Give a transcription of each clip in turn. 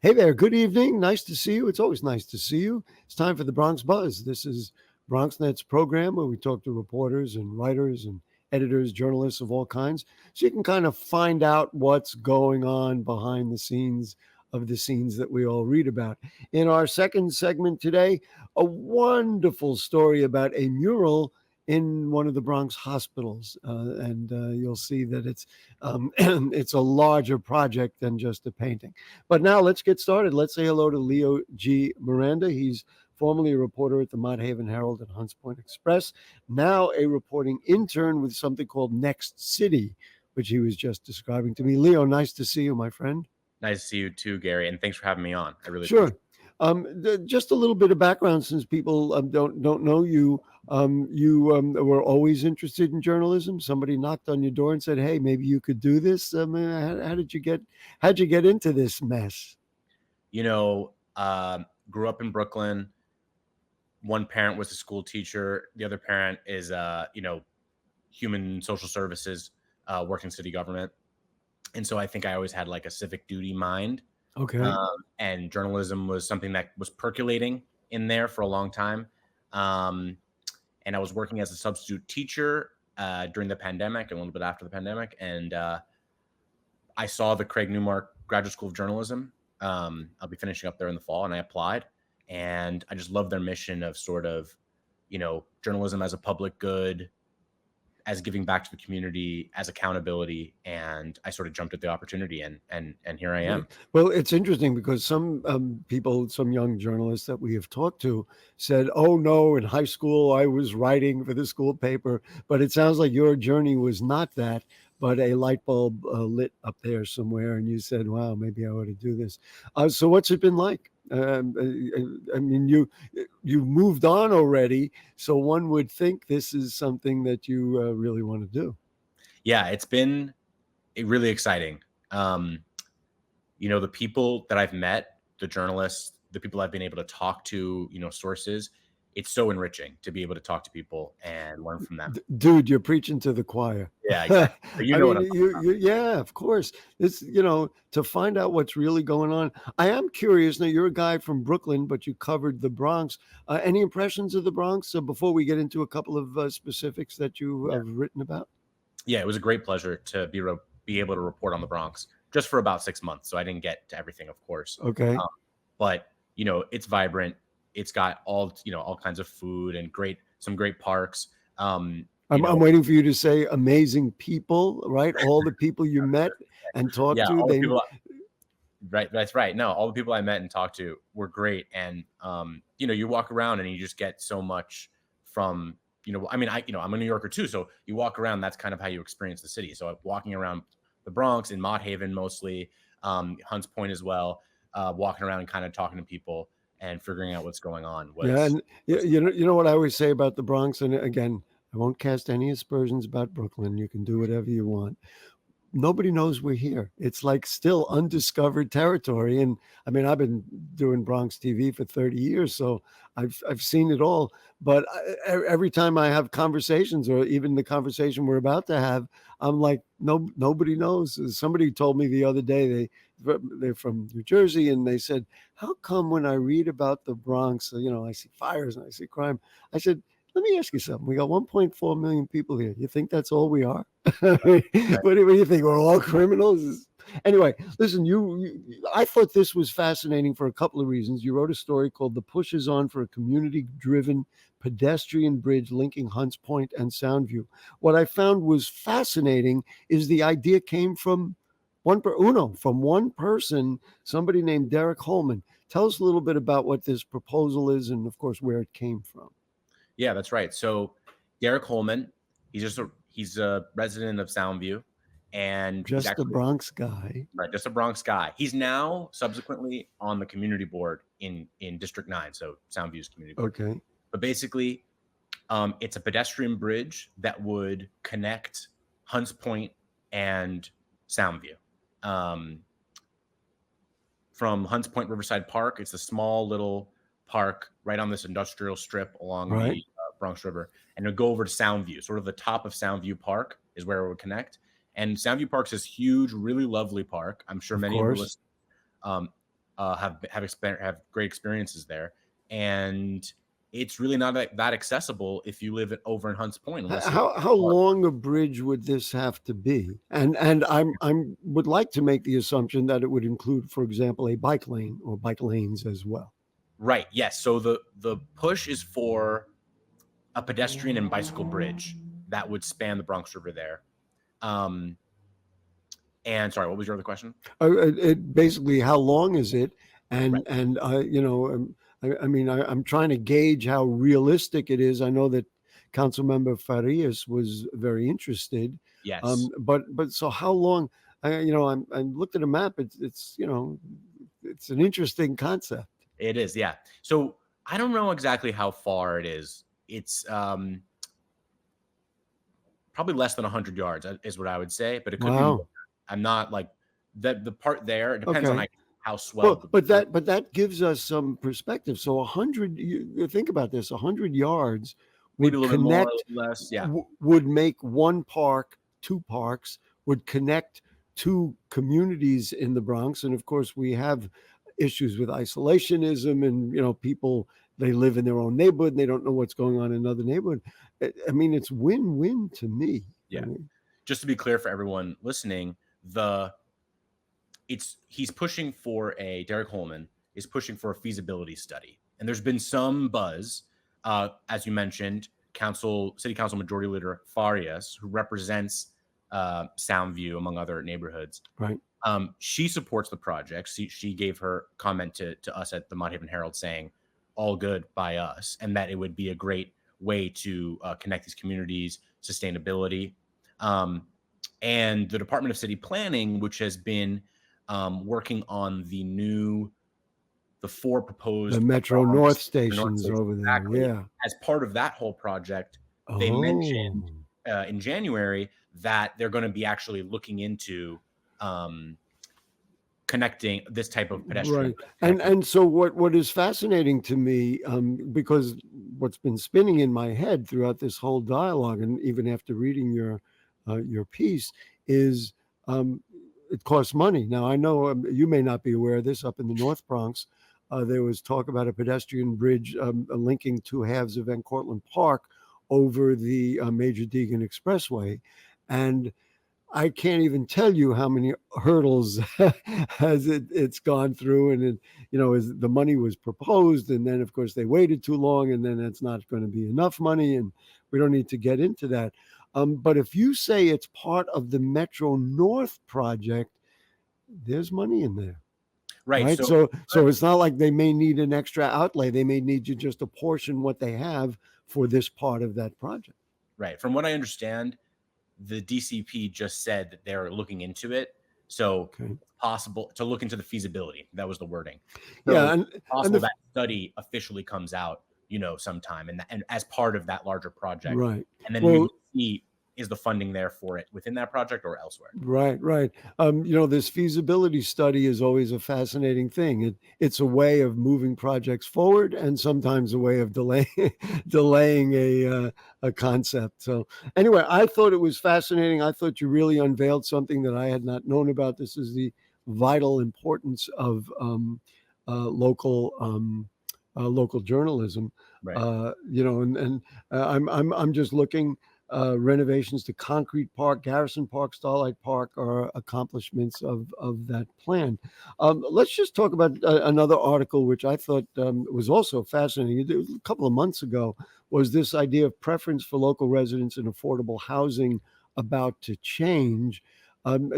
Hey there, good evening. Nice to see you. It's always nice to see you. It's time for the Bronx Buzz. This is BronxNet's program where we talk to reporters and writers and editors, journalists of all kinds, so you can kind of find out what's going on behind the scenes of the scenes that we all read about. In our second segment today, a wonderful story about a mural in one of the Bronx hospitals, and you'll see that it's a larger project than just a painting. But now let's get started. Let's say hello to Leo G. Miranda. He's formerly a reporter at the Mott Haven Herald and Hunts Point Express, now a reporting intern with something called Next City, which he was just describing to me. Leo, nice to see you, my friend. Nice to see you too, Gary, and thanks for having me on. I really Sure. appreciate Just a little bit of background, since people don't know you. You were always interested in journalism. Somebody knocked on your door and said, "Hey, maybe you could do this." How did you get? How'd you get into this mess? You know, grew up in Brooklyn. One parent was a school teacher. The other parent is, human social services, working city government. And so I think I always had like a civic duty mind. Okay. And journalism was something that was percolating in there for a long time. And I was working as a substitute teacher during the pandemic and a little bit after the pandemic. And I saw the Craig Newmark Graduate School of Journalism. I'll be finishing up there in the fall, and I applied. And I just love their mission of sort of, journalism as a public good, as giving back to the community, as accountability. And I sort of jumped at the opportunity, and here I am. Well, it's interesting because some people, some young journalists that we have talked to said, "Oh no, in high school I was writing for the school paper," but it sounds like your journey was not that, but a light bulb lit up there somewhere, and you said, "Wow, maybe I ought to do this." So, what's it been like? I mean, you moved on already, so one would think this is something that you really want to do. Yeah, it's been really exciting. The people that I've met, the journalists, the people I've been able to talk to, sources, it's so enriching to be able to talk to people and learn from them. Dude, you're preaching to the choir. Yeah, exactly. But I what mean, I'm talking about. yeah, of course. It's, to find out what's really going on. I am curious. Now, you're a guy from Brooklyn, but you covered the Bronx. Any impressions of the Bronx before we get into a couple of specifics that you have written about? Yeah, it was a great pleasure to be able to report on the Bronx just for about 6 months. So I didn't get to everything, of course. Okay. But it's vibrant. It's got all kinds of food and some great parks. I'm waiting for you to say amazing people, right? All the people you met and talked Yeah, to. all the people, right. That's right. No, all the people I met and talked to were great. And, you walk around and you just get so much from, I'm a New Yorker too. So you walk around, that's kind of how you experience the city. So walking around the Bronx, in Mott Haven mostly, Hunts Point as well, walking around and kind of talking to people and figuring out what's going on. You know what I always say about the Bronx, and again, I won't cast any aspersions about Brooklyn. You can do whatever you want. Nobody knows we're here. It's like still undiscovered territory. And I mean, I've been doing Bronx TV for 30 years, so I've seen it all. But every time I have conversations, or even the conversation we're about to have, I'm like, nobody knows. Somebody told me the other day they're from New Jersey, and they said, "How come when I read about the Bronx, I see fires and I see crime?" I said, "Let me ask you something. We got 1.4 million people here. You think that's all we are? What do you think? We're all criminals?" Anyway, listen, I thought this was fascinating for a couple of reasons. You wrote a story called "The Push Is On for a Community-Driven Pedestrian Bridge Linking Hunts Point and Soundview." What I found was fascinating is the idea came from one person, somebody named Derek Holman. Tell us a little bit about what this proposal is and, of course, where it came from. Yeah, that's right. So Derek Holman, he's a resident of Soundview, and just a Bronx guy. Right, just a Bronx guy. He's now subsequently on the community board in District 9, so Soundview's community board. Okay. But basically, it's a pedestrian bridge that would connect Hunts Point and Soundview. From Hunts Point Riverside Park, it's a small little park right on this industrial strip along the Bronx River, and it'll go over to Soundview. Sort of the top of Soundview Park is where it would connect. And Soundview Park's this huge, really lovely park. I'm sure many of you listen. have great experiences there, and it's really not that accessible if you live over in Hunts Point, unless you have How a car. long a bridge would this have to be? And I'm would like to make the assumption that it would include, for example, a bike lane or bike lanes as well. Right. Yes. So the push is for a pedestrian and bicycle bridge that would span the Bronx River there. And sorry, what was your other question? Basically, how long is it? Right. And I mean, I'm trying to gauge how realistic it is. I know that Councilmember Farias was very interested, Yes, but so how long? I looked at a map. It's it's an interesting concept. it is. Yeah. So I don't know exactly how far it is. It's probably less than 100 yards is what I would say, but it could be more. Wow. I'm not like that. The part there, it depends on Okay. how swelled. But that gives us some perspective. So 100, you think about this, 100 yards Maybe a would little bit more, a connect, little less. Yeah. would make one park, two parks, would connect two communities in the Bronx. And of course, we have issues with isolationism and, people, they live in their own neighborhood and they don't know what's going on in another neighborhood. I mean, it's win-win to me. Yeah. I mean, Just to be clear for everyone listening, he's pushing for Derek Holman is pushing for a feasibility study, and there's been some buzz, as you mentioned, City Council Majority Leader Farias, who represents Soundview among other neighborhoods. right. She supports the project. She gave her comment to us at the Mott Haven Herald saying, "All good by us," and that it would be a great way to connect these communities, sustainability. And the Department of City Planning, which has been working on the 4 proposed The Metro North stations over there. exactly. Yeah. As part of that whole project, they mentioned Oh. in January that they're going to be actually looking into connecting this type of pedestrian. Right. And so what is fascinating to me, because what's been spinning in my head throughout this whole dialogue, and even after reading your piece, is it costs money. Now I know you may not be aware of this. Up in the North Bronx, there was talk about a pedestrian bridge linking two halves of Van Cortlandt Park over the Major Deegan Expressway, and I can't even tell you how many hurdles has it's gone through, and as the money was proposed, and then of course they waited too long, and then it's not going to be enough money, and we don't need to get into that. But if you say it's part of the Metro North project, there's money in there, Right. So it's not like they may need an extra outlay; they may need you just to portion what they have for this part of that project. Right. From what I understand, the DCP just said that they're looking into it. So Okay. it's possible to look into the feasibility. That was the wording. Yeah, So and it's possible that study officially comes out, sometime, and as part of that larger project. right. And then Well, we will see, is the funding there for it within that project or elsewhere? Right. This feasibility study is always a fascinating thing. It's a way of moving projects forward, and sometimes a way of delaying a concept. So anyway, I thought it was fascinating. I thought you really unveiled something that I had not known about. This is the vital importance of local journalism. Right. I'm just looking. Renovations to Concrete Park, Garrison Park, Starlight Park are accomplishments of that plan. Let's just talk about another article, which I thought was also fascinating. A couple of months ago was this idea of preference for local residents in affordable housing about to change.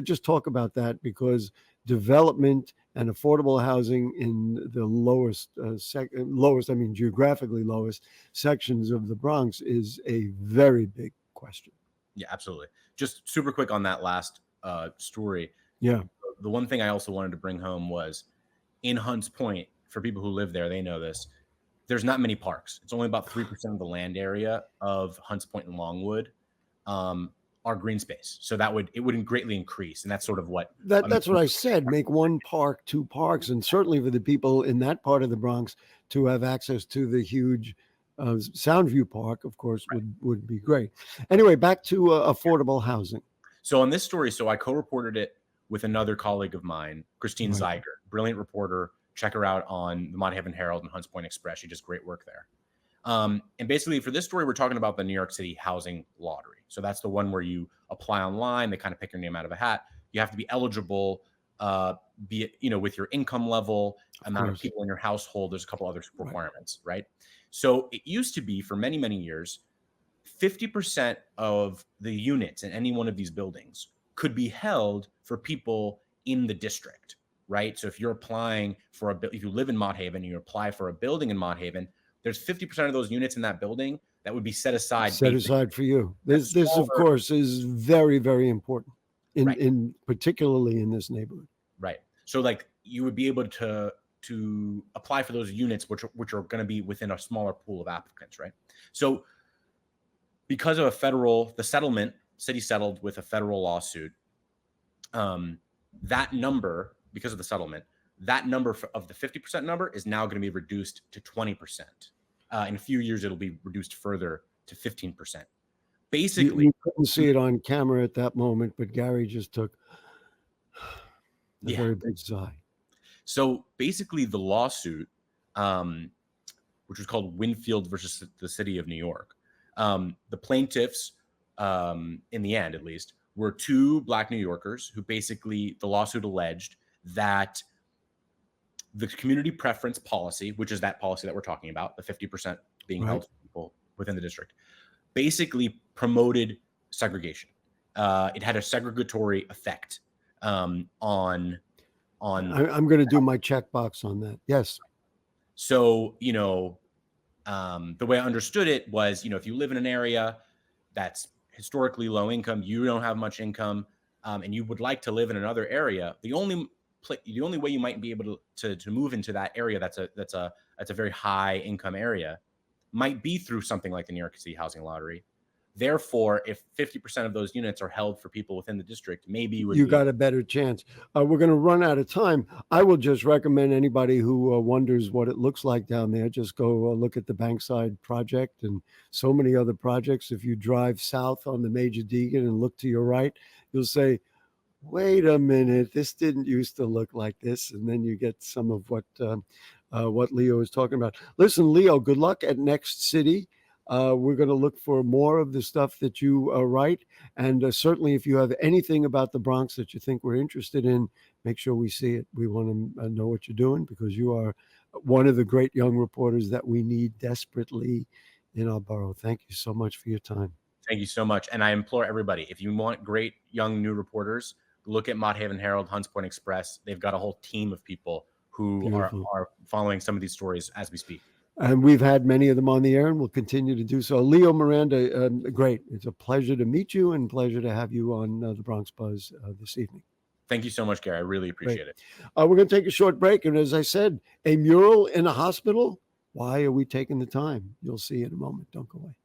Just talk about that, because development and affordable housing in the lowest, I mean geographically lowest sections of the Bronx is a very big question. Yeah, absolutely. Just super quick on that last story. Yeah. The one thing I also wanted to bring home was in Hunts Point, for people who live there, they know this, there's not many parks. It's only about 3% of the land area of Hunts Point and Longwood are green space. So it wouldn't greatly increase. And that's sort of what that's what I said. Make one park, two parks, and certainly for the people in that part of the Bronx to have access to the huge Soundview Park, of course, would be great. Anyway, back to affordable housing. So on this story, I co-reported it with another colleague of mine, Christine Zeiger, brilliant reporter, check her out on the Mott Haven Herald and Hunts Point Express. She does great work there. And basically for this story, we're talking about the New York City housing lottery. So that's the one where you apply online. They kind of pick your name out of a hat. You have to be eligible, be it, with your income level, amount of people in your household. There's a couple other requirements, right? So it used to be for many, many years, 50% of the units in any one of these buildings could be held for people in the district, right? So if you're applying for if you live in Mott Haven and you apply for a building in Mott Haven, there's 50% of those units in that building that would be set aside. For you. This of course is very, very important in particularly in this neighborhood. Right. So like you would be able to apply for those units, which are going to be within a smaller pool of applicants, right? So because of the settlement, city settled with a federal lawsuit. That number, because of the settlement, that number of the 50% number is now going to be reduced to 20%. In a few years, it'll be reduced further to 15%. Basically, you couldn't see it on camera at that moment, but Gary just took a very big sigh. So basically, the lawsuit, which was called Winfield versus the City of New York, the plaintiffs, in the end, at least, were two Black New Yorkers who basically the lawsuit alleged that the community preference policy, which is that policy that we're talking about, the 50% being held for people within the district, basically promoted segregation. It had a segregatory effect on. I'm going to do my checkbox on that. Yes. So, the way I understood it was, if you live in an area that's historically low income, you don't have much income, and you would like to live in another area, the only way you might be able to move into that area that's a very high income area might be through something like the New York City housing lottery. Therefore, if 50% of those units are held for people within the district, maybe you got a better chance. We're going to run out of time. I will just recommend anybody who wonders what it looks like down there, just go look at the Bankside project and so many other projects. If you drive south on the Major Deegan and look to your right, you'll say, wait a minute, this didn't used to look like this. And then you get some of what Leo is talking about. Listen, Leo, good luck at Next City. We're going to look for more of the stuff that you write. And certainly if you have anything about the Bronx that you think we're interested in, make sure we see it. We want to know what you're doing because you are one of the great young reporters that we need desperately in our borough. Thank you so much for your time. Thank you so much. And I implore everybody, if you want great young new reporters, look at Mott Haven Herald, Hunts Point Express. They've got a whole team of people who are following some of these stories as we speak. And we've had many of them on the air and we'll continue to do so. Leo, Miranda, great. It's a pleasure to meet you and pleasure to have you on the Bronx Buzz this evening. Thank you so much, Gary. I really appreciate it. We're going to take a short break. And as I said, a mural in a hospital. Why are we taking the time? You'll see in a moment. Don't go away.